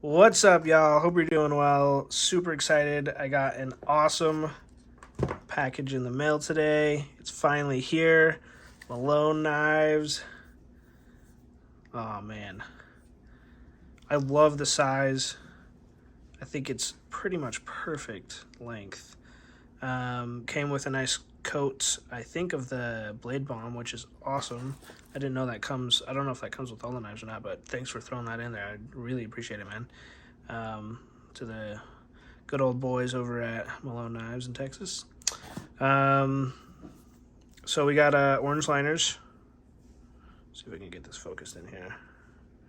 What's up, y'all? Hope you're doing well. Super excited. I got an awesome package in the mail today. It's finally here. Malone Knives. Oh, man. I love the size. I think it's pretty much perfect length. Came with a nice coat, I think, of the blade balm, which is awesome. I didn't know that comes. I don't know if that comes with all the knives or not, but thanks for throwing that in there. I really appreciate it, man. To the good old boys over at Malone Knives in Texas. So we got orange liners. See if I can get this focused in here.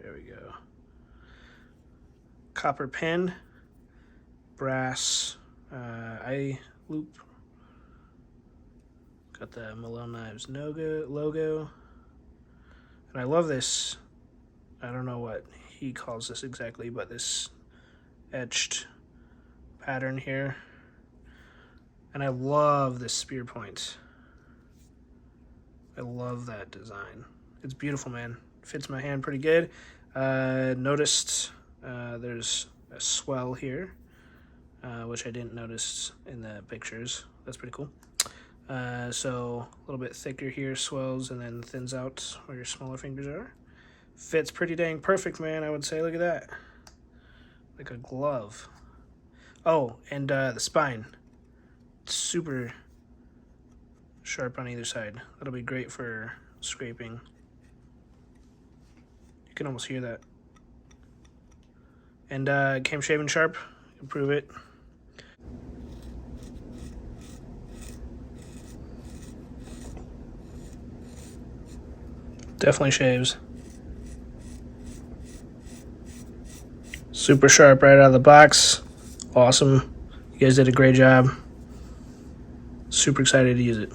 There we go. Copper pin, brass eye loop. Got the Malone Knives logo. And I love this. I don't know what he calls this exactly, but this etched pattern here. And I love this spear point. I love that design. It's beautiful, man. Fits my hand pretty good. Noticed there's a swell here, which I didn't notice in the pictures. That's pretty cool. So a little bit thicker here, swells, and then thins out where your smaller fingers are. Fits pretty dang perfect, man, I would say. Look at that. Like a glove. Oh, and the spine. Super sharp on either side. That'll be great for scraping. You can almost hear that. And came shaven sharp. Improve it. Definitely shaves. Super sharp right out of the box. Awesome. You guys did a great job. Super excited to use it.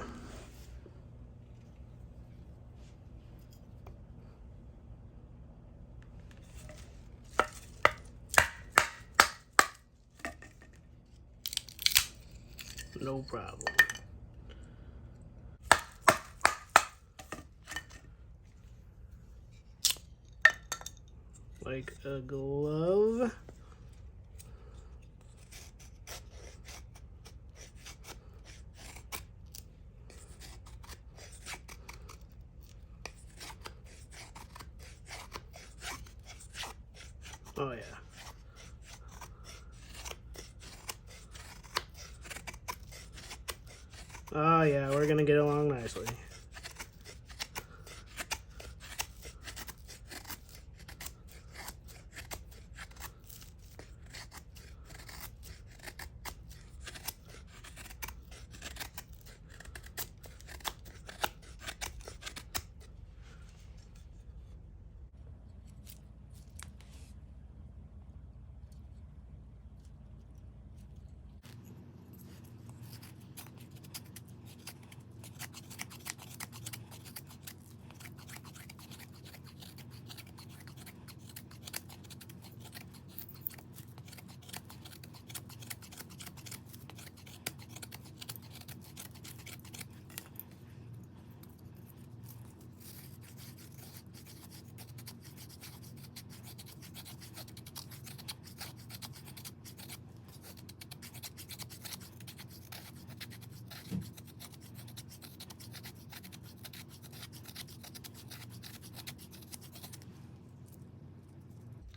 No problem. Like a glove. Oh yeah. Oh yeah, we're gonna get along nicely.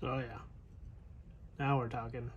Oh yeah. Now we're talking.